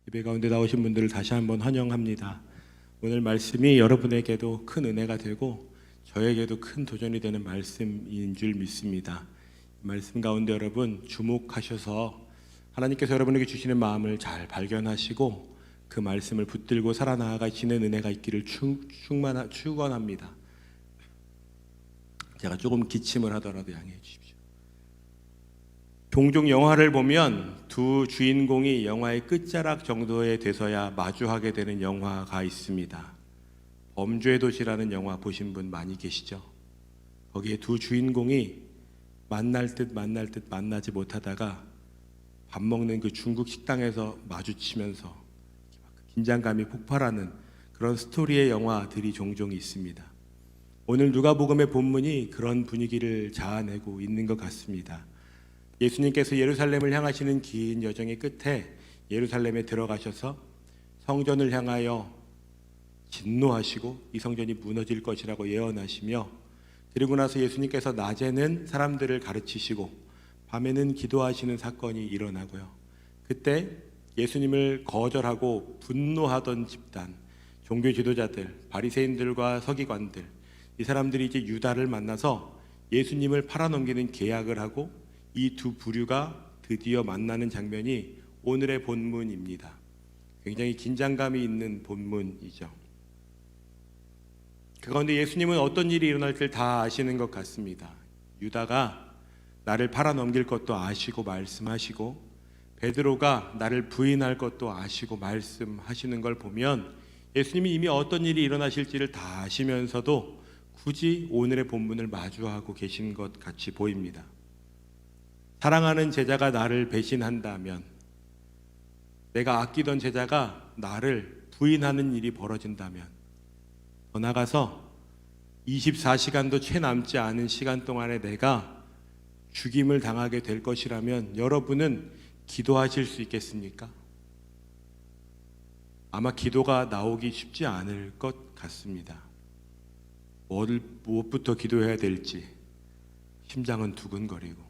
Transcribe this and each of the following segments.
예배 가운데 나오신 분들을 다시 한번 환영합니다. 오늘 말씀이 여러분에게도 큰 은혜가 되고 저에게도 큰 도전이 되는 말씀인 줄 믿습니다. 말씀 가운데 여러분 주목하셔서 하나님께서 여러분에게 주시는 마음을 잘 발견하시고 그 말씀을 붙들고 살아나가시는 은혜가 있기를 축원합니다. 제가 조금 기침을 하더라도 양해해 주십시오. 종종 영화를 보면 두 주인공이 영화의 끝자락 정도에 돼서야 마주하게 되는 영화가 있습니다. 범죄의 도시라는 영화 보신 분 많이 계시죠? 거기에 두 주인공이 만날 듯 만나지 못하다가 밥 먹는 그 중국 식당에서 마주치면서 긴장감이 폭발하는 그런 스토리의 영화들이 종종 있습니다. 오늘 누가복음의 본문이 그런 분위기를 자아내고 있는 것 같습니다. 예수님께서 예루살렘을 향하시는 긴 여정의 끝에 예루살렘에 들어가셔서 성전을 향하여 진노하시고 이 성전이 무너질 것이라고 예언하시며, 그리고 나서 예수님께서 낮에는 사람들을 가르치시고 밤에는 기도하시는 사건이 일어나고요. 그때 예수님을 거절하고 분노하던 집단, 종교 지도자들, 바리새인들과 서기관들, 이 사람들이 이제 유다를 만나서 예수님을 팔아넘기는 계약을 하고 이 두 부류가 드디어 만나는 장면이 오늘의 본문입니다. 굉장히 긴장감이 있는 본문이죠. 그 가운데 예수님은 어떤 일이 일어날지를 다 아시는 것 같습니다. 유다가 나를 팔아넘길 것도 아시고 말씀하시고, 베드로가 나를 부인할 것도 아시고 말씀하시는 걸 보면 예수님이 이미 어떤 일이 일어나실지를 다 아시면서도 굳이 오늘의 본문을 마주하고 계신 것 같이 보입니다. 사랑하는 제자가 나를 배신한다면, 내가 아끼던 제자가 나를 부인하는 일이 벌어진다면, 더 나아가서 24시간도 채 남지 않은 시간 동안에 내가 죽임을 당하게 될 것이라면 여러분은 기도하실 수 있겠습니까? 아마 기도가 나오기 쉽지 않을 것 같습니다. 무엇부터 기도해야 될지 심장은 두근거리고.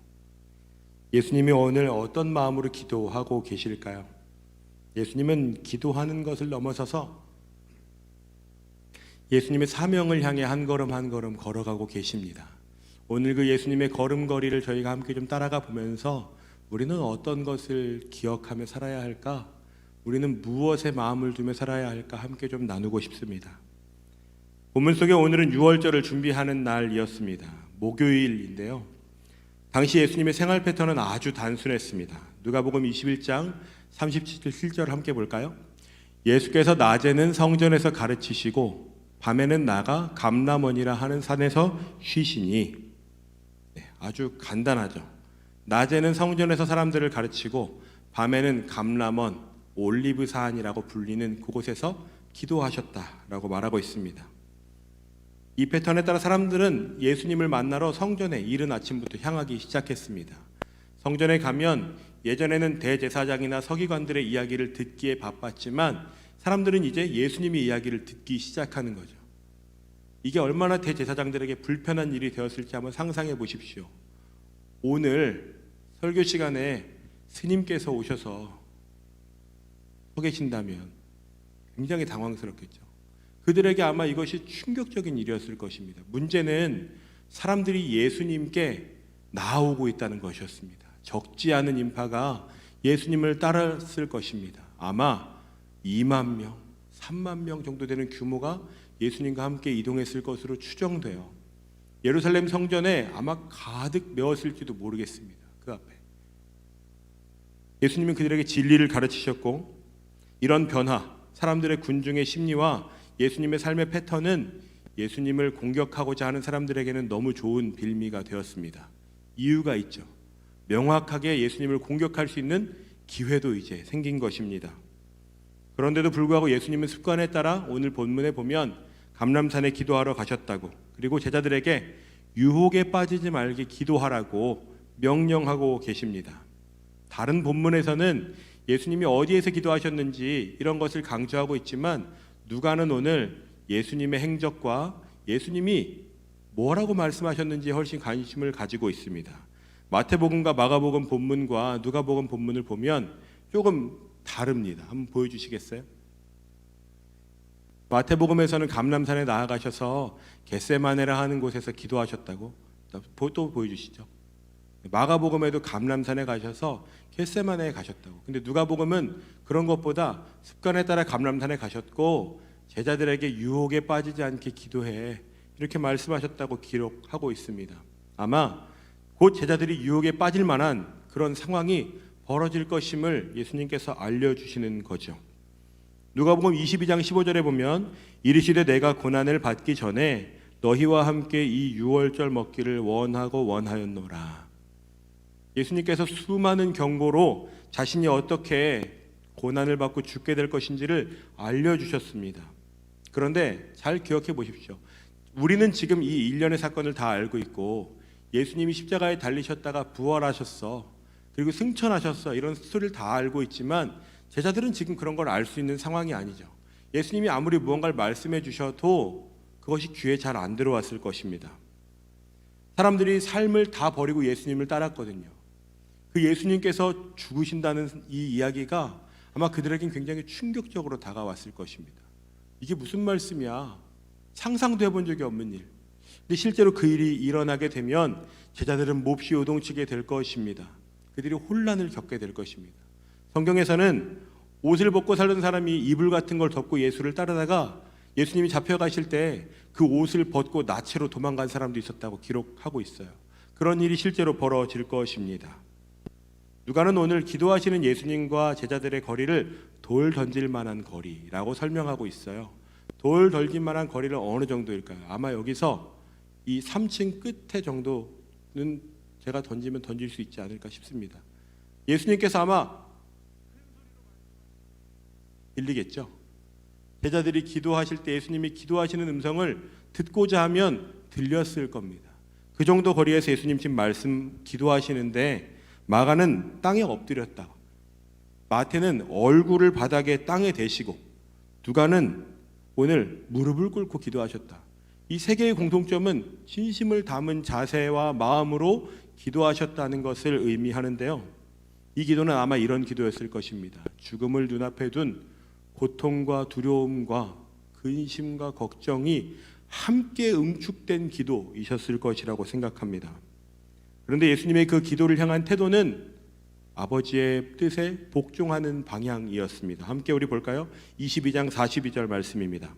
예수님이 오늘 어떤 마음으로 기도하고 계실까요? 예수님은 기도하는 것을 넘어서서 예수님의 사명을 향해 한 걸음 한 걸음 걸어가고 계십니다. 오늘 그 예수님의 걸음걸이를 저희가 함께 좀 따라가 보면서 우리는 어떤 것을 기억하며 살아야 할까? 우리는 무엇에 마음을 두며 살아야 할까? 함께 좀 나누고 싶습니다. 본문 속에 오늘은 유월절을 준비하는 날이었습니다. 목요일인데요. 당시 예수님의 생활 패턴은 아주 단순했습니다. 누가복음 21장 37절 함께 볼까요? 예수께서 낮에는 성전에서 가르치시고 밤에는 나가 감람원이라 하는 산에서 쉬시니. 아주 간단하죠. 낮에는 성전에서 사람들을 가르치고 밤에는 감람원, 올리브산이라고 불리는 그곳에서 기도하셨다라고 말하고 있습니다. 이 패턴에 따라 사람들은 예수님을 만나러 성전에 이른 아침부터 향하기 시작했습니다. 성전에 가면 예전에는 대제사장이나 서기관들의 이야기를 듣기에 바빴지만 사람들은 이제 예수님의 이야기를 듣기 시작하는 거죠. 이게 얼마나 대제사장들에게 불편한 일이 되었을지 한번 상상해 보십시오. 오늘 설교 시간에 스님께서 오셔서 서 계신다면 굉장히 당황스럽겠죠. 그들에게 아마 이것이 충격적인 일이었을 것입니다. 문제는 사람들이 예수님께 나오고 있다는 것이었습니다. 적지 않은 인파가 예수님을 따랐을 것입니다. 아마 2만 명, 3만 명 정도 되는 규모가 예수님과 함께 이동했을 것으로 추정돼요. 예루살렘 성전에 아마 가득 메웠을지도 모르겠습니다. 그 앞에 예수님은 그들에게 진리를 가르치셨고, 이런 변화, 사람들의 군중의 심리와 예수님의 삶의 패턴은 예수님을 공격하고자 하는 사람들에게는 너무 좋은 빌미가 되었습니다. 이유가 있죠. 명확하게 예수님을 공격할 수 있는 기회도 이제 생긴 것입니다. 그런데도 불구하고 예수님은 습관에 따라 오늘 본문에 보면 감람산에 기도하러 가셨다고, 그리고 제자들에게 유혹에 빠지지 말게 기도하라고 명령하고 계십니다. 다른 본문에서는 예수님이 어디에서 기도하셨는지 이런 것을 강조하고 있지만 누가는 오늘 예수님의 행적과 예수님이 뭐라고 말씀하셨는지 훨씬 관심을 가지고 있습니다. 마태복음과 마가복음 본문과 누가복음 본문을 보면 조금 다릅니다. 한번 보여주시겠어요? 마태복음에서는 감람산에 나아가셔서 겟세마네라 하는 곳에서 기도하셨다고 또 보여주시죠. 마가복음에도 감람산에 가셔서 겟세마네에 가셨다고. 근데 누가복음은 그런 것보다 습관에 따라 감람산에 가셨고 제자들에게 유혹에 빠지지 않게 기도해 이렇게 말씀하셨다고 기록하고 있습니다. 아마 곧 제자들이 유혹에 빠질 만한 그런 상황이 벌어질 것임을 예수님께서 알려주시는 거죠. 누가복음 22장 15절에 보면 이르시되 내가 고난을 받기 전에 너희와 함께 이 유월절 먹기를 원하고 원하였노라. 예수님께서 수많은 경고로 자신이 어떻게 고난을 받고 죽게 될 것인지를 알려주셨습니다. 그런데 잘 기억해 보십시오. 우리는 지금 이 일련의 사건을 다 알고 있고 예수님이 십자가에 달리셨다가 부활하셨어, 그리고 승천하셨어, 이런 스토리를 다 알고 있지만 제자들은 지금 그런 걸 알 수 있는 상황이 아니죠. 예수님이 아무리 무언가를 말씀해 주셔도 그것이 귀에 잘 안 들어왔을 것입니다. 사람들이 삶을 다 버리고 예수님을 따랐거든요. 그 예수님께서 죽으신다는 이 이야기가 아마 그들에겐 굉장히 충격적으로 다가왔을 것입니다. 이게 무슨 말씀이야? 상상도 해본 적이 없는 일. 근데 실제로 그 일이 일어나게 되면 제자들은 몹시 요동치게 될 것입니다. 그들이 혼란을 겪게 될 것입니다. 성경에서는 옷을 벗고 살던 사람이 이불 같은 걸 덮고 예수를 따르다가 예수님이 잡혀가실 때 그 옷을 벗고 나체로 도망간 사람도 있었다고 기록하고 있어요. 그런 일이 실제로 벌어질 것입니다. 누가는 오늘 기도하시는 예수님과 제자들의 거리를 돌 던질 만한 거리라고 설명하고 있어요. 돌 던질 만한 거리를 어느 정도일까요? 아마 여기서 이 3층 끝에 정도는 제가 던지면 던질 수 있지 않을까 싶습니다. 예수님께서 아마 들리겠죠? 제자들이 기도하실 때 예수님이 기도하시는 음성을 듣고자 하면 들렸을 겁니다. 그 정도 거리에서 예수님 지금 말씀 기도하시는데 마가는 땅에 엎드렸다, 마태는 얼굴을 바닥에 땅에 대시고, 누가는 오늘 무릎을 꿇고 기도하셨다. 이 세 개의 공통점은 진심을 담은 자세와 마음으로 기도하셨다는 것을 의미하는데요. 이 기도는 아마 이런 기도였을 것입니다. 죽음을 눈앞에 둔 고통과 두려움과 근심과 걱정이 함께 응축된 기도이셨을 것이라고 생각합니다. 그런데 예수님의 그 기도를 향한 태도는 아버지의 뜻에 복종하는 방향이었습니다. 함께 우리 볼까요? 22장 42절 말씀입니다.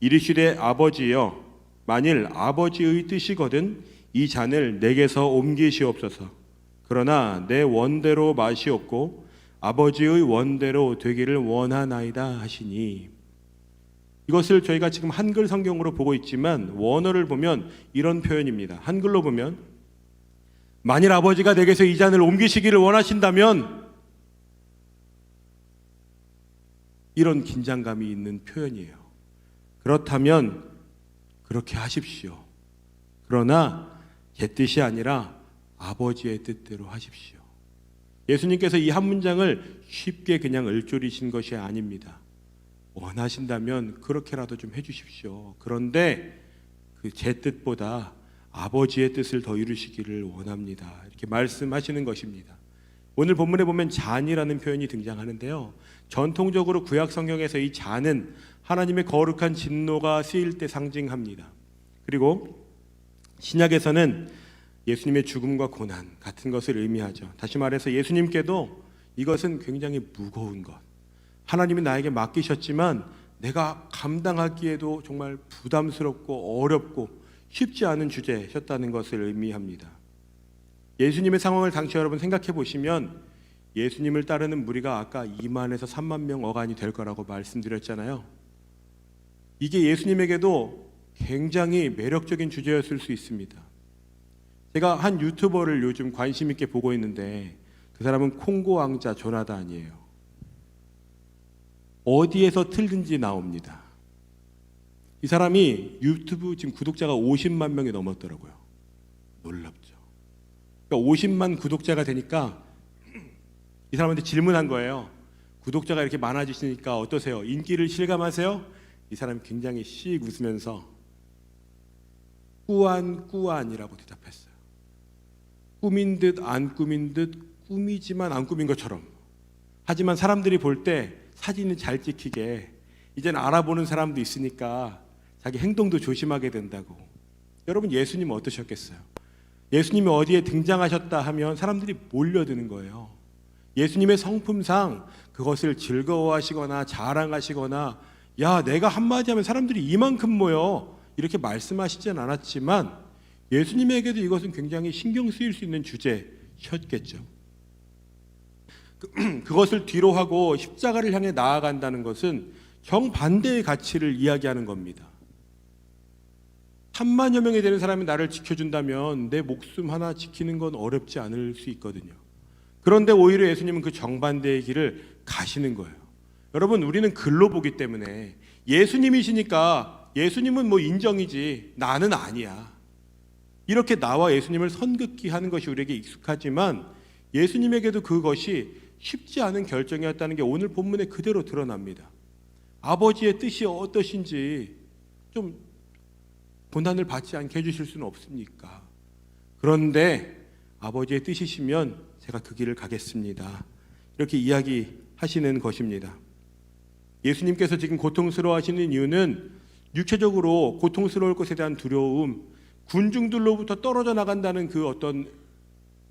이르시되 아버지여, 만일 아버지의 뜻이거든 이 잔을 내게서 옮기시옵소서. 그러나 내 원대로 마시옵고 아버지의 원대로 되기를 원하나이다 하시니. 이것을 저희가 지금 한글 성경으로 보고 있지만 원어를 보면 이런 표현입니다. 한글로 보면 만일 아버지가 내게서 이 잔을 옮기시기를 원하신다면, 이런 긴장감이 있는 표현이에요. 그렇다면 그렇게 하십시오. 그러나 제 뜻이 아니라 아버지의 뜻대로 하십시오. 예수님께서 이 한 문장을 쉽게 그냥 을조리신 것이 아닙니다. 원하신다면 그렇게라도 좀 해주십시오. 그런데 그 제 뜻보다 아버지의 뜻을 더 이루시기를 원합니다. 이렇게 말씀하시는 것입니다. 오늘 본문에 보면 잔이라는 표현이 등장하는데요. 전통적으로 구약 성경에서 이 잔은 하나님의 거룩한 진노가 쓰일 때 상징합니다. 그리고 신약에서는 예수님의 죽음과 고난 같은 것을 의미하죠. 다시 말해서 예수님께도 이것은 굉장히 무거운 것, 하나님이 나에게 맡기셨지만 내가 감당하기에도 정말 부담스럽고 어렵고 쉽지 않은 주제셨다는 것을 의미합니다. 예수님의 상황을 당시 여러분 생각해 보시면 예수님을 따르는 무리가 아까 2만에서 3만 명 어간이 될 거라고 말씀드렸잖아요. 이게 예수님에게도 굉장히 매력적인 주제였을 수 있습니다. 제가 한 유튜버를 요즘 관심 있게 보고 있는데 그 사람은 콩고 왕자 조나단이에요. 어디에서 틀든지 나옵니다. 이 사람이 유튜브 지금 구독자가 50만 명이 넘었더라고요. 놀랍죠. 그러니까 50만 구독자가 되니까 이 사람한테 질문한 거예요. 구독자가 이렇게 많아지시니까 어떠세요? 인기를 실감하세요? 이 사람이 굉장히 씩 웃으면서 꾸안꾸안이라고 대답했어요. 꾸민 듯 안 꾸민 듯, 꾸미지만 안 꾸민 것처럼. 하지만 사람들이 볼 때 사진이 잘 찍히게 이제는 알아보는 사람도 있으니까 자기 행동도 조심하게 된다고. 여러분, 예수님은 어떠셨겠어요? 예수님이 어디에 등장하셨다 하면 사람들이 몰려드는 거예요. 예수님의 성품상 그것을 즐거워하시거나 자랑하시거나 야, 내가 한마디 하면 사람들이 이만큼 모여 이렇게 말씀하시진 않았지만 예수님에게도 이것은 굉장히 신경 쓰일 수 있는 주제셨겠죠. 그것을 뒤로 하고 십자가를 향해 나아간다는 것은 정반대의 가치를 이야기하는 겁니다. 3만여 명이 되는 사람이 나를 지켜준다면 내 목숨 하나 지키는 건 어렵지 않을 수 있거든요. 그런데 오히려 예수님은 그 정반대의 길을 가시는 거예요. 여러분, 우리는 글로 보기 때문에 예수님이시니까 예수님은 뭐 인정이지 나는 아니야, 이렇게 나와 예수님을 선긋기 하는 것이 우리에게 익숙하지만 예수님에게도 그것이 쉽지 않은 결정이었다는 게 오늘 본문에 그대로 드러납니다. 아버지의 뜻이 어떠신지 좀 고난을 받지 않게 해주실 수는 없습니까? 그런데 아버지의 뜻이시면 제가 그 길을 가겠습니다, 이렇게 이야기하시는 것입니다. 예수님께서 지금 고통스러워하시는 이유는 육체적으로 고통스러울 것에 대한 두려움, 군중들로부터 떨어져 나간다는 그 어떤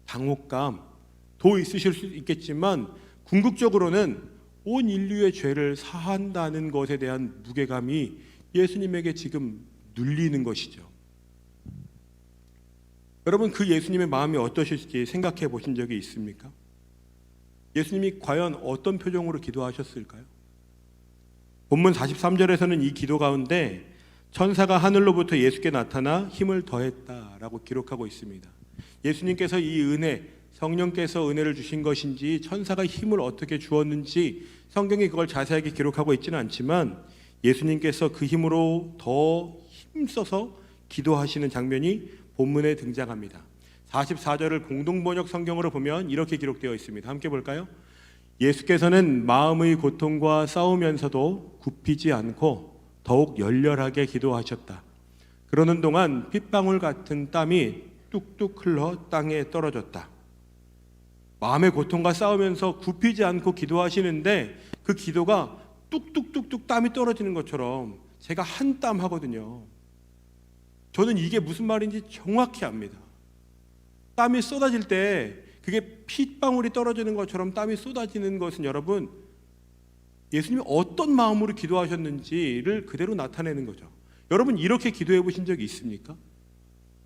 당혹감도 있으실 수 있겠지만 궁극적으로는 온 인류의 죄를 사한다는 것에 대한 무게감이 예수님에게 지금 눌리는 것이죠. 여러분, 그 예수님의 마음이 어떠실지 생각해 보신 적이 있습니까? 예수님이 과연 어떤 표정으로 기도하셨을까요? 본문 43절에서는 이 기도 가운데 천사가 하늘로부터 예수께 나타나 힘을 더했다라고 기록하고 있습니다. 예수님께서 이 은혜, 성령께서 은혜를 주신 것인지 천사가 힘을 어떻게 주었는지 성경이 그걸 자세하게 기록하고 있지는 않지만 예수님께서 그 힘으로 더 힘써서 기도하시는 장면이 본문에 등장합니다. 44절을 공동번역 성경으로 보면 이렇게 기록되어 있습니다. 함께 볼까요? 예수께서는 마음의 고통과 싸우면서도 굽히지 않고 더욱 열렬하게 기도하셨다. 그러는 동안 핏방울 같은 땀이 뚝뚝 흘러 땅에 떨어졌다. 마음의 고통과 싸우면서 굽히지 않고 기도하시는데 그 기도가 뚝뚝뚝뚝 땀이 떨어지는 것처럼 제가 한 땀 하거든요. 저는 이게 무슨 말인지 정확히 압니다. 땀이 쏟아질 때 그게 핏방울이 떨어지는 것처럼 땀이 쏟아지는 것은 여러분, 예수님이 어떤 마음으로 기도하셨는지를 그대로 나타내는 거죠. 여러분, 이렇게 기도해 보신 적이 있습니까?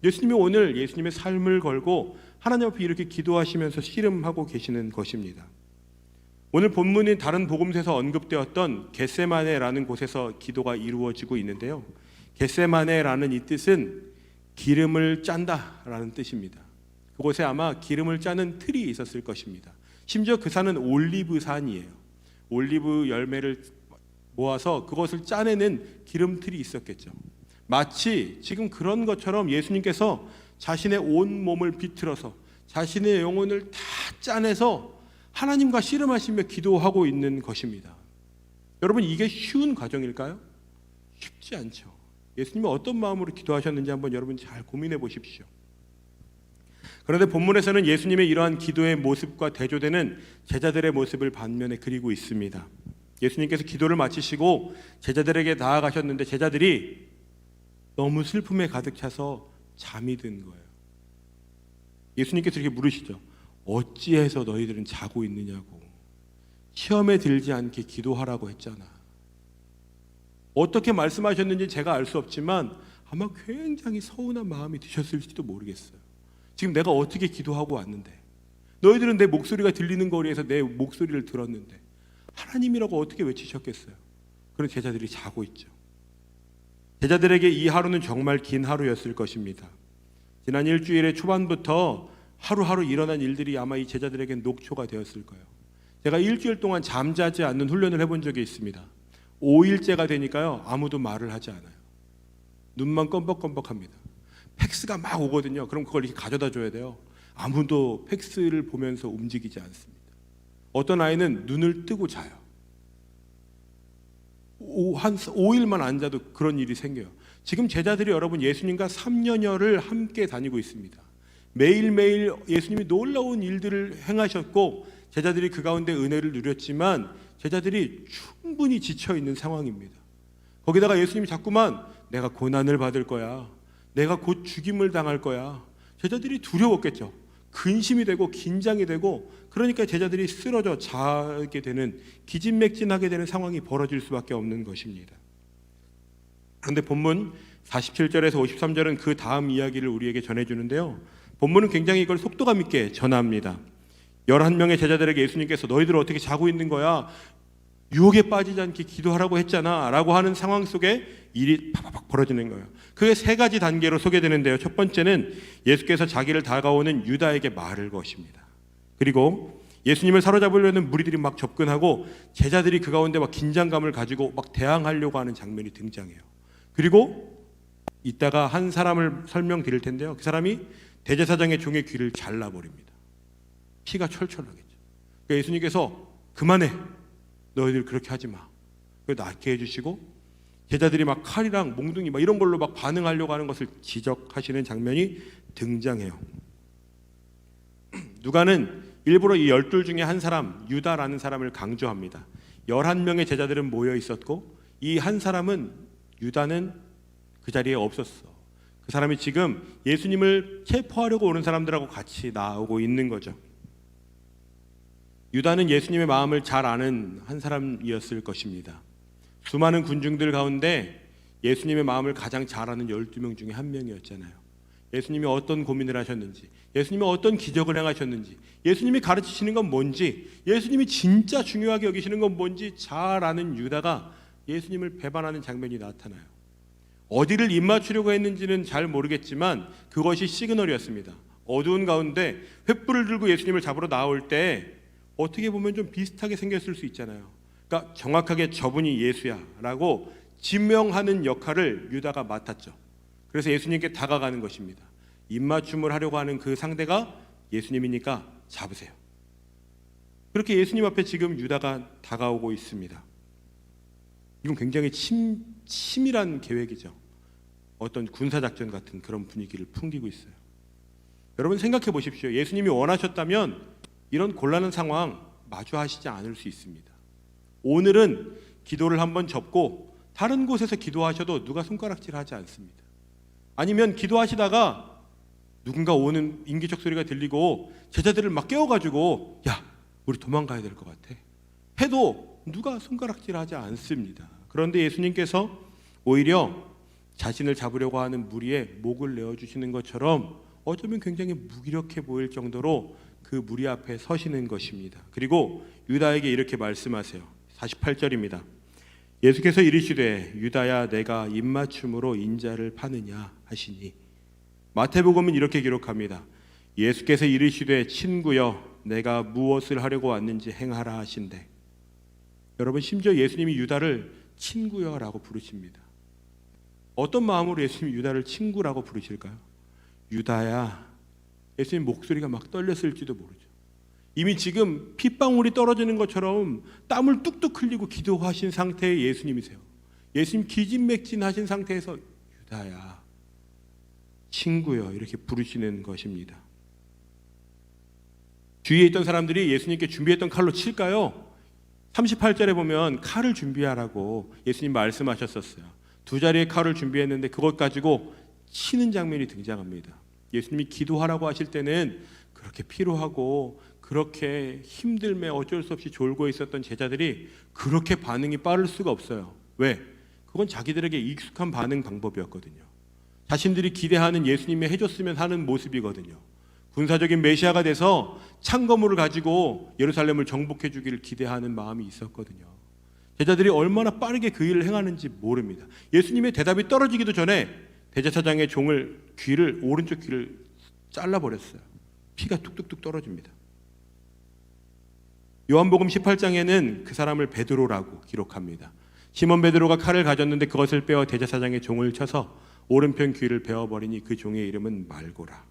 예수님이 오늘 예수님의 삶을 걸고 하나님 앞에 이렇게 기도하시면서 씨름하고 계시는 것입니다. 오늘 본문인 다른 복음서에서 언급되었던 겟세마네라는 곳에서 기도가 이루어지고 있는데요. 겟세마네라는 이 뜻은 기름을 짠다라는 뜻입니다. 그곳에 아마 기름을 짜는 틀이 있었을 것입니다. 심지어 그 산은 올리브 산이에요. 올리브 열매를 모아서 그것을 짜내는 기름틀이 있었겠죠. 마치 지금 그런 것처럼 예수님께서 자신의 온 몸을 비틀어서 자신의 영혼을 다 짜내서 하나님과 씨름하시며 기도하고 있는 것입니다. 여러분, 이게 쉬운 과정일까요? 쉽지 않죠. 예수님이 어떤 마음으로 기도하셨는지 한번 여러분 잘 고민해 보십시오. 그런데 본문에서는 예수님의 이러한 기도의 모습과 대조되는 제자들의 모습을 반면에 그리고 있습니다. 예수님께서 기도를 마치시고 제자들에게 나아가셨는데 제자들이 너무 슬픔에 가득 차서 잠이 든 거예요. 예수님께서 이렇게 물으시죠. 어찌해서 너희들은 자고 있느냐고. 시험에 들지 않게 기도하라고 했잖아. 어떻게 말씀하셨는지 제가 알 수 없지만 아마 굉장히 서운한 마음이 드셨을지도 모르겠어요. 지금 내가 어떻게 기도하고 왔는데, 너희들은 내 목소리가 들리는 거리에서 내 목소리를 들었는데 하나님이라고 어떻게 외치셨겠어요? 그런 제자들이 자고 있죠. 제자들에게 이 하루는 정말 긴 하루였을 것입니다. 지난 일주일의 초반부터 하루하루 일어난 일들이 아마 이 제자들에게 녹초가 되었을 거예요. 제가 일주일 동안 잠자지 않는 훈련을 해본 적이 있습니다. 5일째가 되니까요, 아무도 말을 하지 않아요. 눈만 껌뻑껌뻑합니다. 팩스가 막 오거든요. 그럼 그걸 이렇게 가져다 줘야 돼요. 아무도 팩스를 보면서 움직이지 않습니다. 어떤 아이는 눈을 뜨고 자요. 한 5일만 앉아도 그런 일이 생겨요. 지금 제자들이 여러분 예수님과 3년여를 함께 다니고 있습니다. 매일매일 예수님이 놀라운 일들을 행하셨고 제자들이 그 가운데 은혜를 누렸지만 제자들이 충분히 지쳐 있는 상황입니다. 거기다가 예수님이 자꾸만 내가 고난을 받을 거야, 내가 곧 죽임을 당할 거야. 제자들이 두려웠겠죠. 근심이 되고 긴장이 되고, 그러니까 제자들이 쓰러져 자게 되는, 기진맥진하게 되는 상황이 벌어질 수밖에 없는 것입니다. 그런데 본문 47절에서 53절은 그 다음 이야기를 우리에게 전해주는데요, 본문은 굉장히 이걸 속도감 있게 전합니다. 11명의 제자들에게 예수님께서 너희들 어떻게 자고 있는 거야? 유혹에 빠지지 않게 기도하라고 했잖아 라고 하는 상황 속에 일이 팍팍 벌어지는 거예요. 그게 세 가지 단계로 소개되는데요, 첫 번째는 예수께서 자기를 다가오는 유다에게 말을 것입니다. 그리고 예수님을 사로잡으려는 무리들이 막 접근하고 제자들이 그 가운데 막 긴장감을 가지고 막 대항하려고 하는 장면이 등장해요. 그리고 이따가 한 사람을 설명드릴 텐데요, 그 사람이 대제사장의 종의 귀를 잘라버립니다. 피가 철철 나겠죠. 그러니까 예수님께서 그만해, 너희들 그렇게 하지 마, 낫게 해주시고 제자들이 막 칼이랑 몽둥이 막 이런 걸로 막 반응하려고 하는 것을 지적하시는 장면이 등장해요. 누가는 일부러 이 12 중에 한 사람, 유다라는 사람을 강조합니다. 11명의 제자들은 모여 있었고 이 한 사람은, 유다는 그 자리에 없었어. 그 사람이 지금 예수님을 체포하려고 오는 사람들하고 같이 나오고 있는 거죠. 유다는 예수님의 마음을 잘 아는 한 사람이었을 것입니다. 수많은 군중들 가운데 예수님의 마음을 가장 잘 아는 12명 중에 한 명이었잖아요. 예수님이 어떤 고민을 하셨는지, 예수님이 어떤 기적을 행하셨는지, 예수님이 가르치시는 건 뭔지, 예수님이 진짜 중요하게 여기시는 건 뭔지 잘 아는 유다가 예수님을 배반하는 장면이 나타나요. 어디를 입맞추려고 했는지는 잘 모르겠지만 그것이 시그널이었습니다. 어두운 가운데 횃불을 들고 예수님을 잡으러 나올 때 어떻게 보면 좀 비슷하게 생겼을 수 있잖아요. 그러니까 정확하게 저분이 예수야 라고 지명하는 역할을 유다가 맡았죠. 그래서 예수님께 다가가는 것입니다. 입맞춤을 하려고 하는 그 상대가 예수님이니까 잡으세요. 그렇게 예수님 앞에 지금 유다가 다가오고 있습니다. 이건 굉장히 치밀한 계획이죠. 어떤 군사작전 같은 그런 분위기를 풍기고 있어요. 여러분 생각해 보십시오. 예수님이 원하셨다면 이런 곤란한 상황 마주하시지 않을 수 있습니다. 오늘은 기도를 한번 접고 다른 곳에서 기도하셔도 누가 손가락질하지 않습니다. 아니면 기도하시다가 누군가 오는 인기척 소리가 들리고 제자들을 막 깨워가지고 야, 우리 도망가야 될 것 같아 해도 누가 손가락질하지 않습니다. 그런데 예수님께서 오히려 자신을 잡으려고 하는 무리의 목을 내어주시는 것처럼 어쩌면 굉장히 무기력해 보일 정도로 그 무리 앞에 서시는 것입니다. 그리고 유다에게 이렇게 말씀하세요. 48절입니다. 예수께서 이르시되 유다야 내가 입맞춤으로 인자를 파느냐 하시니, 마태복음은 이렇게 기록합니다. 예수께서 이르시되 친구여 내가 무엇을 하려고 왔는지 행하라 하신대. 여러분 심지어 예수님이 유다를 친구여라고 부르십니다. 어떤 마음으로 예수님이 유다를 친구라고 부르실까요? 유다야, 예수님 목소리가 막 떨렸을지도 모르죠. 이미 지금 핏방울이 떨어지는 것처럼 땀을 뚝뚝 흘리고 기도하신 상태의 예수님이세요. 예수님 기진맥진하신 상태에서 유다야, 친구여 이렇게 부르시는 것입니다. 주위에 있던 사람들이 예수님께 준비했던 칼로 칠까요? 38절에 보면 칼을 준비하라고 예수님 말씀하셨었어요. 두 자리의 칼을 준비했는데 그것 가지고 치는 장면이 등장합니다. 예수님이 기도하라고 하실 때는 그렇게 피로하고 그렇게 힘들매 어쩔 수 없이 졸고 있었던 제자들이 그렇게 반응이 빠를 수가 없어요. 왜? 그건 자기들에게 익숙한 반응 방법이었거든요. 자신들이 기대하는 예수님이 해줬으면 하는 모습이거든요. 군사적인 메시아가 돼서 창거물을 가지고 예루살렘을 정복해 주기를 기대하는 마음이 있었거든요. 제자들이 얼마나 빠르게 그 일을 행하는지 모릅니다. 예수님의 대답이 떨어지기도 전에 대제사장의 종을 오른쪽 귀를 잘라버렸어요. 피가 뚝뚝뚝 떨어집니다. 요한복음 18장에는 그 사람을 베드로라고 기록합니다. 시몬 베드로가 칼을 가졌는데 그것을 빼어 대제사장의 종을 쳐서 오른편 귀를 베어버리니 그 종의 이름은 말고라.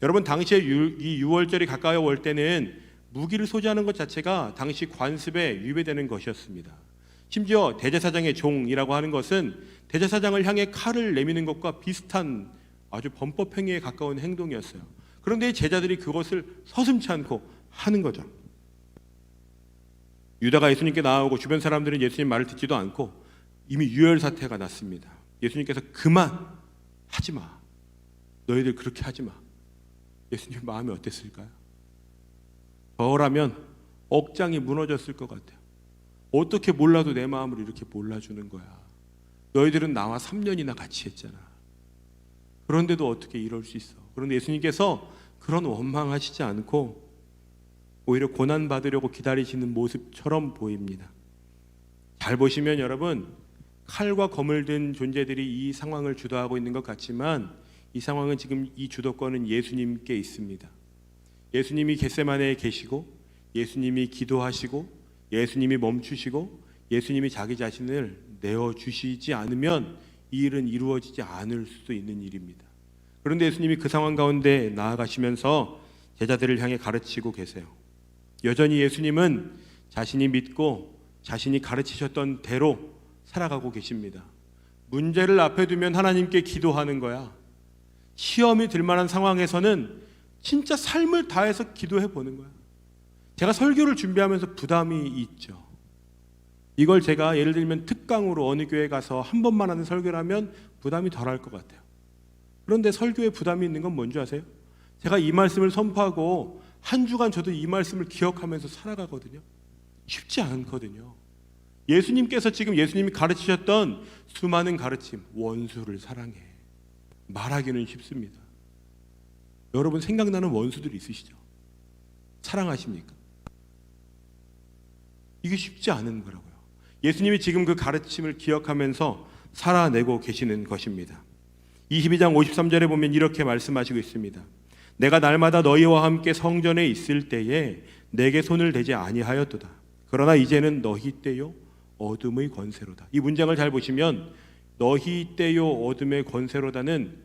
여러분 당시에 이 6월절이 가까이 올 때는 무기를 소지하는 것 자체가 당시 관습에 위배되는 것이었습니다. 심지어 대제사장의 종이라고 하는 것은 대제사장을 향해 칼을 내미는 것과 비슷한 아주 범법 행위에 가까운 행동이었어요. 그런데 제자들이 그것을 서슴지 않고 하는 거죠. 유다가 예수님께 나오고 주변 사람들은 예수님 말을 듣지도 않고 이미 유혈 사태가 났습니다. 예수님께서 그만 하지 마. 너희들 그렇게 하지 마. 예수님 마음이 어땠을까요? 저라면 억장이 무너졌을 것 같아요. 어떻게 몰라도 내 마음을 이렇게 몰라주는 거야. 너희들은 나와 3년이나 같이 했잖아. 그런데도 어떻게 이럴 수 있어? 그런데 예수님께서 그런 원망하시지 않고 오히려 고난받으려고 기다리시는 모습처럼 보입니다. 잘 보시면 여러분, 칼과 검을 든 존재들이 이 상황을 주도하고 있는 것 같지만 이 상황은 지금 이 주도권은 예수님께 있습니다. 예수님이 겟세마네에 계시고 예수님이 기도하시고 예수님이 멈추시고 예수님이 자기 자신을 내어주시지 않으면 이 일은 이루어지지 않을 수도 있는 일입니다. 그런데 예수님이 그 상황 가운데 나아가시면서 제자들을 향해 가르치고 계세요. 여전히 예수님은 자신이 믿고 자신이 가르치셨던 대로 살아가고 계십니다. 문제를 앞에 두면 하나님께 기도하는 거야. 시험이 들 만한 상황에서는 진짜 삶을 다해서 기도해 보는 거야. 제가 설교를 준비하면서 부담이 있죠. 이걸 제가 예를 들면 특강으로 어느 교회 가서 한 번만 하는 설교를 하면 부담이 덜할 것 같아요. 그런데 설교에 부담이 있는 건 뭔지 아세요? 제가 이 말씀을 선포하고 한 주간 저도 이 말씀을 기억하면서 살아가거든요. 쉽지 않거든요. 예수님께서 지금 예수님이 가르치셨던 수많은 가르침, 원수를 사랑해, 말하기는 쉽습니다. 여러분 생각나는 원수들이 있으시죠? 사랑하십니까? 이게 쉽지 않은 거라고요. 예수님이 지금 그 가르침을 기억하면서 살아내고 계시는 것입니다. 22장 53절에 보면 이렇게 말씀하시고 있습니다. 내가 날마다 너희와 함께 성전에 있을 때에 내게 손을 대지 아니하였도다. 그러나 이제는 너희 때요 어둠의 권세로다. 이 문장을 잘 보시면 너희 때요 어둠의 권세로다는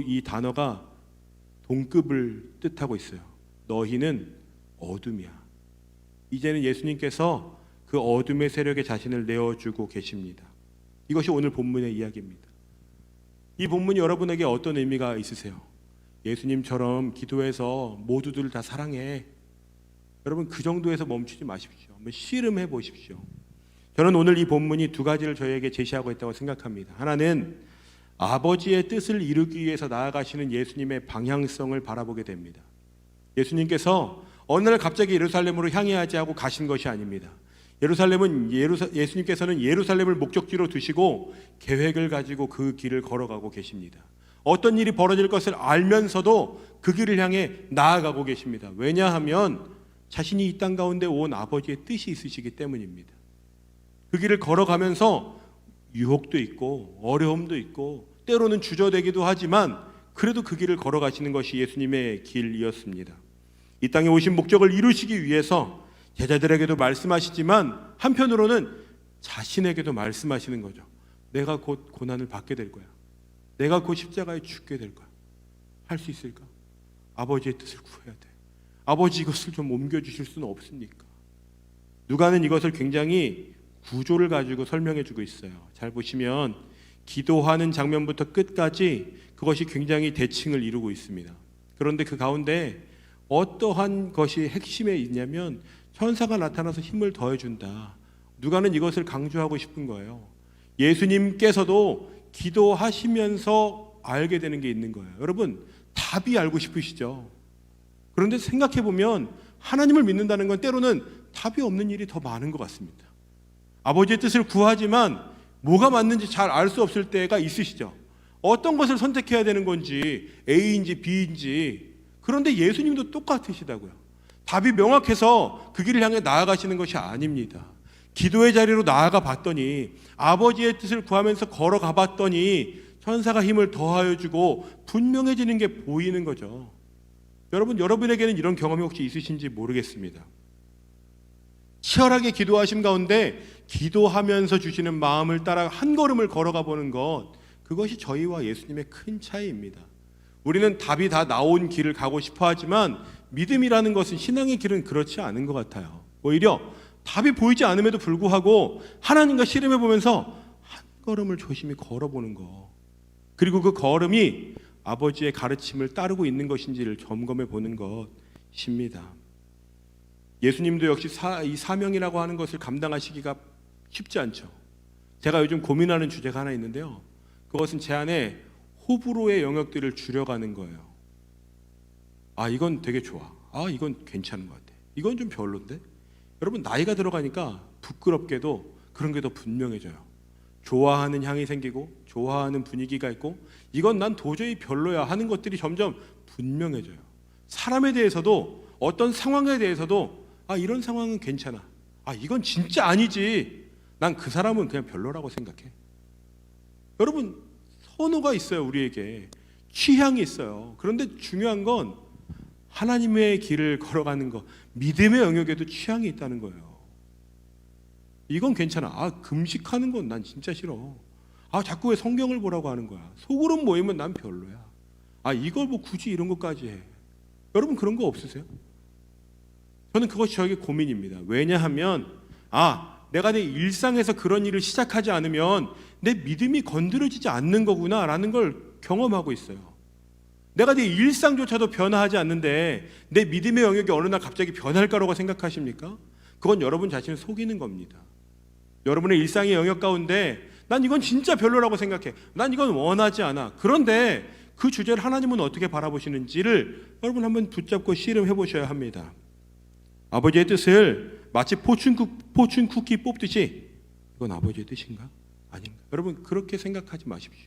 이 단어가 동급을 뜻하고 있어요. 너희는 어둠이야. 이제는 예수님께서 그 어둠의 세력에 자신을 내어주고 계십니다. 이것이 오늘 본문의 이야기입니다. 이 본문이 여러분에게 어떤 의미가 있으세요? 예수님처럼 기도해서 모두들 다 사랑해. 여러분 그 정도에서 멈추지 마십시오. 한번 씨름해 보십시오. 저는 오늘 이 본문이 두 가지를 저희에게 제시하고 있다고 생각합니다. 하나는 아버지의 뜻을 이루기 위해서 나아가시는 예수님의 방향성을 바라보게 됩니다. 예수님께서 어느 날 갑자기 예루살렘으로 향해야지 하고 가신 것이 아닙니다. 예수님께서는 예루살렘을 목적지로 두시고 계획을 가지고 그 길을 걸어가고 계십니다. 어떤 일이 벌어질 것을 알면서도 그 길을 향해 나아가고 계십니다. 왜냐하면 자신이 이 땅 가운데 온 아버지의 뜻이 있으시기 때문입니다. 그 길을 걸어가면서 유혹도 있고 어려움도 있고 때로는 주저되기도 하지만 그래도 그 길을 걸어가시는 것이 예수님의 길이었습니다. 이 땅에 오신 목적을 이루시기 위해서 제자들에게도 말씀하시지만 한편으로는 자신에게도 말씀하시는 거죠. 내가 곧 고난을 받게 될 거야. 내가 곧 십자가에 죽게 될 거야. 할 수 있을까? 아버지의 뜻을 구해야 돼. 아버지 이것을 좀 옮겨주실 수는 없습니까? 누가는 이것을 굉장히 구조를 가지고 설명해 주고 있어요. 잘 보시면 기도하는 장면부터 끝까지 그것이 굉장히 대칭을 이루고 있습니다. 그런데 그 가운데 어떠한 것이 핵심에 있냐면 천사가 나타나서 힘을 더해준다. 누가는 이것을 강조하고 싶은 거예요. 예수님께서도 기도하시면서 알게 되는 게 있는 거예요. 여러분 답이 알고 싶으시죠? 그런데 생각해보면 하나님을 믿는다는 건 때로는 답이 없는 일이 더 많은 것 같습니다. 아버지의 뜻을 구하지만 뭐가 맞는지 잘 알 수 없을 때가 있으시죠? 어떤 것을 선택해야 되는 건지 A인지 B인지. 그런데 예수님도 똑같으시다고요. 답이 명확해서 그 길을 향해 나아가시는 것이 아닙니다. 기도의 자리로 나아가 봤더니 아버지의 뜻을 구하면서 걸어가 봤더니 천사가 힘을 더하여 주고 분명해지는 게 보이는 거죠. 여러분에게는 이런 경험이 혹시 있으신지 모르겠습니다. 치열하게 기도하심 가운데 기도하면서 주시는 마음을 따라 한 걸음을 걸어가 보는 것, 그것이 저희와 예수님의 큰 차이입니다. 우리는 답이 다 나온 길을 가고 싶어 하지만 믿음이라는 것은, 신앙의 길은 그렇지 않은 것 같아요. 오히려 답이 보이지 않음에도 불구하고 하나님과 씨름해 보면서 한 걸음을 조심히 걸어보는 것, 그리고 그 걸음이 아버지의 가르침을 따르고 있는 것인지를 점검해 보는 것입니다. 예수님도 역시 이 사명이라고 하는 것을 감당하시기가 쉽지 않죠. 제가 요즘 고민하는 주제가 하나 있는데요. 그것은 제 안에 호불호의 영역들을 줄여가는 거예요. 아, 이건 되게 좋아. 아, 이건 괜찮은 것 같아. 이건 좀 별론데? 여러분, 나이가 들어가니까 부끄럽게도 그런 게 더 분명해져요. 좋아하는 향이 생기고 좋아하는 분위기가 있고 이건 난 도저히 별로야 하는 것들이 점점 분명해져요. 사람에 대해서도 어떤 상황에 대해서도 아, 이런 상황은 괜찮아. 아, 이건 진짜 아니지. 난 그 사람은 그냥 별로라고 생각해. 여러분, 선호가 있어요. 우리에게 취향이 있어요. 그런데 중요한 건 하나님의 길을 걸어가는 것, 믿음의 영역에도 취향이 있다는 거예요. 이건 괜찮아. 아, 금식하는 건 난 진짜 싫어. 아, 자꾸 왜 성경을 보라고 하는 거야. 소그룹 모이면 난 별로야. 아, 이걸 뭐 굳이 이런 것까지 해. 여러분, 그런 거 없으세요? 저는 그것이 저에게 고민입니다. 왜냐하면 내가 내 일상에서 그런 일을 시작하지 않으면 내 믿음이 건드려지지 않는 거구나 라는 걸 경험하고 있어요. 내가 내 일상조차도 변화하지 않는데 내 믿음의 영역이 어느 날 갑자기 변할 거라고 생각하십니까? 그건 여러분 자신을 속이는 겁니다. 여러분의 일상의 영역 가운데 난 이건 진짜 별로라고 생각해. 난 이건 원하지 않아. 그런데 그 주제를 하나님은 어떻게 바라보시는지를 여러분 한번 붙잡고 씨름해 보셔야 합니다. 아버지의 뜻을 마치 포춘 쿠키 뽑듯이 이건 아버지의 뜻인가? 아닌가? 여러분, 그렇게 생각하지 마십시오.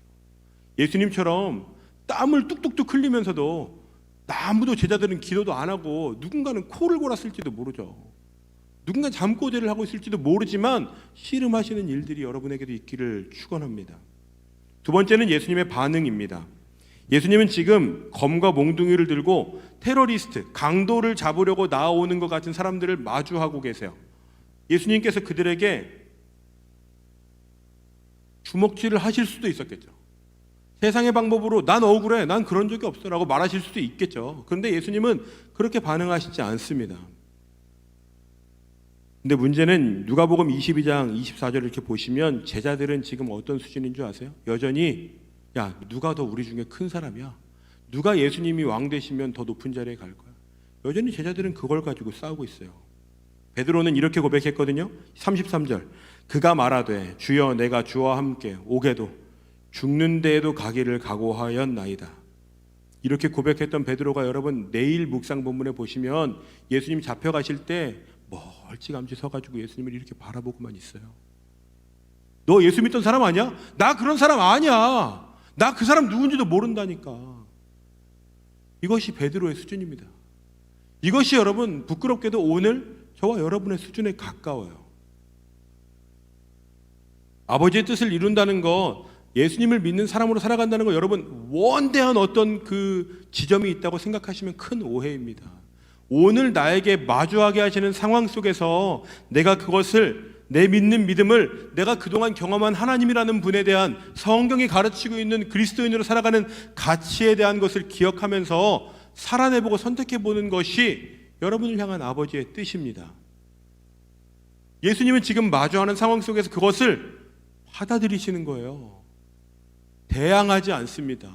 예수님처럼 땀을 뚝뚝뚝 흘리면서도 아무도 제자들은 기도도 안 하고 누군가는 코를 골았을지도 모르죠. 누군가는 잠꼬대를 하고 있을지도 모르지만 씨름하시는 일들이 여러분에게도 있기를 축원합니다. 두 번째는 예수님의 반응입니다. 예수님은 지금 검과 몽둥이를 들고 테러리스트, 강도를 잡으려고 나오는 것 같은 사람들을 마주하고 계세요. 예수님께서 그들에게 주먹질을 하실 수도 있었겠죠. 세상의 방법으로 난 억울해, 난 그런 적이 없어 라고 말하실 수도 있겠죠. 그런데 예수님은 그렇게 반응하시지 않습니다. 근데 문제는 누가복음 22장 24절 이렇게 보시면 제자들은 지금 어떤 수준인 줄 아세요? 여전히 야, 누가 더 우리 중에 큰 사람이야? 누가 예수님이 왕 되시면 더 높은 자리에 갈 거야? 여전히 제자들은 그걸 가지고 싸우고 있어요. 베드로는 이렇게 고백했거든요. 33절 그가 말하되 주여 내가 주와 함께 오게도 죽는 데에도 가기를 각오하였나이다. 이렇게 고백했던 베드로가 여러분 내일 묵상 본문에 보시면 예수님 잡혀가실 때 멀찌감치 서가지고 예수님을 이렇게 바라보고만 있어요. 너 예수 믿던 사람 아니야? 나 그런 사람 아니야. 나 그 사람 누군지도 모른다니까. 이것이 베드로의 수준입니다. 이것이 여러분 부끄럽게도 오늘 저와 여러분의 수준에 가까워요. 아버지의 뜻을 이룬다는 것, 예수님을 믿는 사람으로 살아간다는 것, 여러분 원대한 어떤 그 지점이 있다고 생각하시면 큰 오해입니다. 오늘 나에게 마주하게 하시는 상황 속에서 내가 그것을, 내 믿는 믿음을 내가 그동안 경험한 하나님이라는 분에 대한 성경이 가르치고 있는 그리스도인으로 살아가는 가치에 대한 것을 기억하면서 살아내보고 선택해보는 것이 여러분을 향한 아버지의 뜻입니다. 예수님은 지금 마주하는 상황 속에서 그것을 받아들이시는 거예요. 대항하지 않습니다.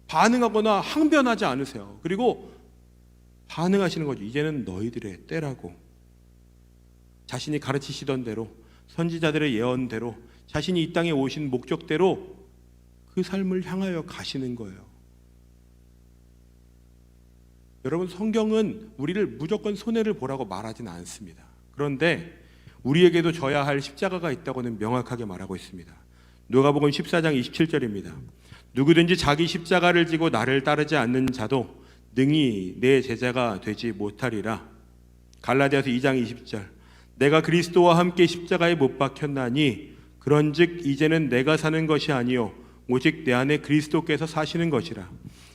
반응하거나 항변하지 않으세요. 그리고 반응하시는 거죠. 이제는 너희들의 때라고. 자신이 가르치시던 대로, 선지자들의 예언대로, 자신이 이 땅에 오신 목적대로 그 삶을 향하여 가시는 거예요. 여러분, 성경은 우리를 무조건 손해를 보라고 말하진 않습니다. 그런데 우리에게도 져야 할 십자가가 있다고는 명확하게 말하고 있습니다. 누가복음 14장 27절입니다. 누구든지 자기 십자가를 지고 나를 따르지 않는 자도 능히 내 제자가 되지 못하리라. 갈라디아서 2장 20절 내가 그리스도와 함께 십자가에 못 박혔나니 그런즉 이제는 내가 사는 것이 아니요 오직 내 안에 그리스도께서 사시는 것이라.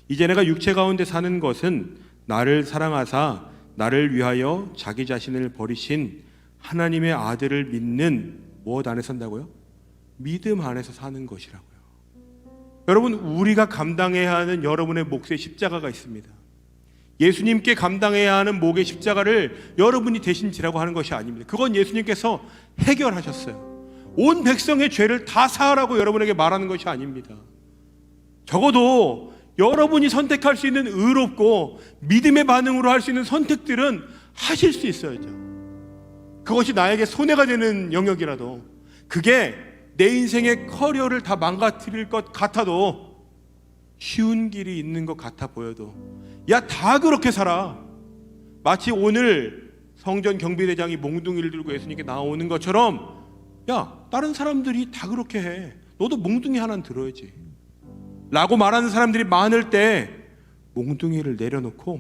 이제 내가 육체 가운데 사는 것은 나를 사랑하사 나를 위하여 자기 자신을 버리신 하나님의 아들을 믿는 무엇 안에 산다고요? 믿음 안에서 사는 것이라고요. 여러분, 우리가 감당해야 하는 여러분의 몫의 십자가가 있습니다. 예수님께 감당해야 하는 목의 십자가를 여러분이 대신 지라고 하는 것이 아닙니다. 그건 예수님께서 해결하셨어요. 온 백성의 죄를 다 사하라고 여러분에게 말하는 것이 아닙니다. 적어도 여러분이 선택할 수 있는 의롭고 믿음의 반응으로 할 수 있는 선택들은 하실 수 있어야죠. 그것이 나에게 손해가 되는 영역이라도, 그게 내 인생의 커리어를 다 망가뜨릴 것 같아도, 쉬운 길이 있는 것 같아 보여도, 야, 다 그렇게 살아. 마치 오늘 성전 경비대장이 몽둥이를 들고 예수님께 나오는 것처럼, 야, 다른 사람들이 다 그렇게 해. 너도 몽둥이 하나는 들어야지 라고 말하는 사람들이 많을 때 몽둥이를 내려놓고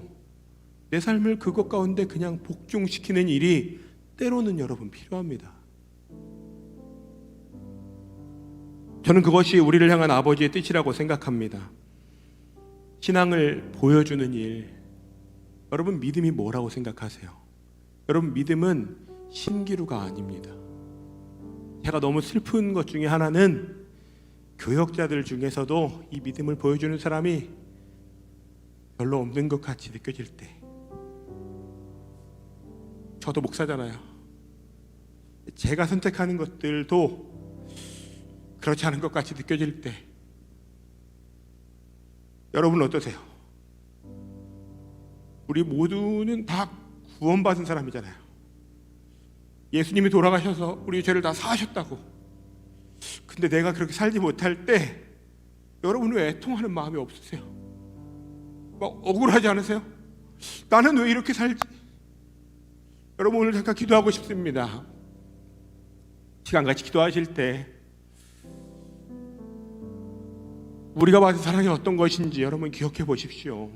내 삶을 그것 가운데 그냥 복종시키는 일이 때로는 여러분 필요합니다. 저는 그것이 우리를 향한 아버지의 뜻이라고 생각합니다. 신앙을 보여주는 일, 여러분 믿음이 뭐라고 생각하세요? 여러분 믿음은 신기루가 아닙니다. 제가 너무 슬픈 것 중에 하나는 교역자들 중에서도 이 믿음을 보여주는 사람이 별로 없는 것 같이 느껴질 때, 저도 목사잖아요. 제가 선택하는 것들도 그렇지 않은 것 같이 느껴질 때, 여러분 어떠세요? 우리 모두는 다 구원받은 사람이잖아요. 예수님이 돌아가셔서 우리 죄를 다 사하셨다고. 근데 내가 그렇게 살지 못할 때 여러분 왜 애통하는 마음이 없으세요? 막 억울하지 않으세요? 나는 왜 이렇게 살지? 여러분 오늘 잠깐 기도하고 싶습니다. 시간같이 기도하실 때 우리가 받은 사랑이 어떤 것인지 여러분 기억해 보십시오.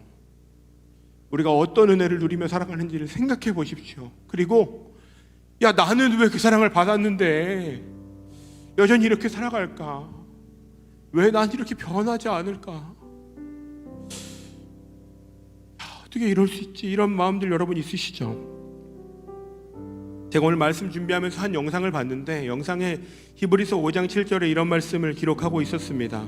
우리가 어떤 은혜를 누리며 살아가는지를 생각해 보십시오. 그리고 야, 나는 왜 그 사랑을 받았는데 여전히 이렇게 살아갈까? 왜 난 이렇게 변하지 않을까? 어떻게 이럴 수 있지? 이런 마음들 여러분 있으시죠? 제가 오늘 말씀 준비하면서 한 영상을 봤는데, 영상에 히브리서 5장 7절에 이런 말씀을 기록하고 있었습니다.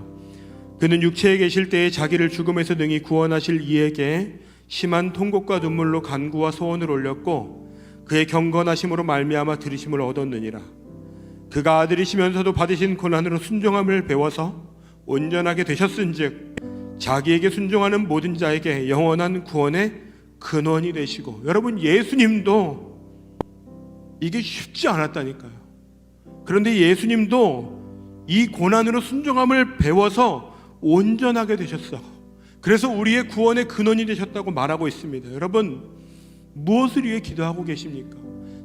그는 육체에 계실 때에 자기를 죽음에서 능히 구원하실 이에게 심한 통곡과 눈물로 간구와 소원을 올렸고 그의 경건하심으로 말미암아 들으심을 얻었느니라. 그가 아들이시면서도 받으신 고난으로 순종함을 배워서 온전하게 되셨은즉 자기에게 순종하는 모든 자에게 영원한 구원의 근원이 되시고. 여러분 예수님도 이게 쉽지 않았다니까요. 그런데 예수님도 이 고난으로 순종함을 배워서 온전하게 되셨어. 그래서 우리의 구원의 근원이 되셨다고 말하고 있습니다. 여러분 무엇을 위해 기도하고 계십니까?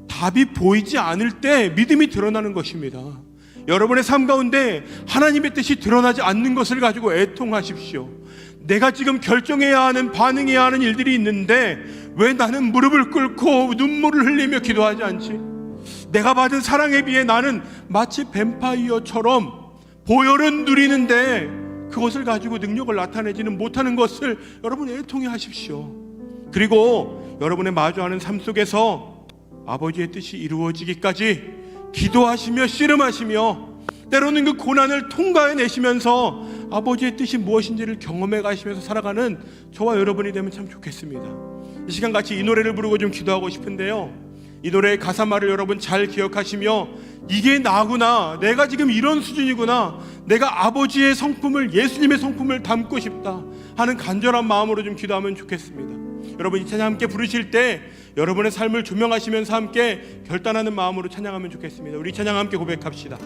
답이 보이지 않을 때 믿음이 드러나는 것입니다. 여러분의 삶 가운데 하나님의 뜻이 드러나지 않는 것을 가지고 애통하십시오. 내가 지금 결정해야 하는, 반응해야 하는 일들이 있는데 왜 나는 무릎을 꿇고 눈물을 흘리며 기도하지 않지? 내가 받은 사랑에 비해 나는 마치 뱀파이어처럼 보혈은 누리는데 그것을 가지고 능력을 나타내지는 못하는 것을 여러분 애통해 하십시오. 그리고 여러분의 마주하는 삶 속에서 아버지의 뜻이 이루어지기까지 기도하시며 씨름하시며 때로는 그 고난을 통과해내시면서 아버지의 뜻이 무엇인지를 경험해 가시면서 살아가는 저와 여러분이 되면 참 좋겠습니다. 이 시간 같이 이 노래를 부르고 좀 기도하고 싶은데요, 이 노래의 가사말을 여러분 잘 기억하시며 이게 나구나, 내가 지금 이런 수준이구나, 내가 아버지의 성품을, 예수님의 성품을 담고 싶다 하는 간절한 마음으로 좀 기도하면 좋겠습니다. 여러분 이 찬양 함께 부르실 때 여러분의 삶을 조명하시면서 함께 결단하는 마음으로 찬양하면 좋겠습니다. 우리 찬양 함께 고백합시다.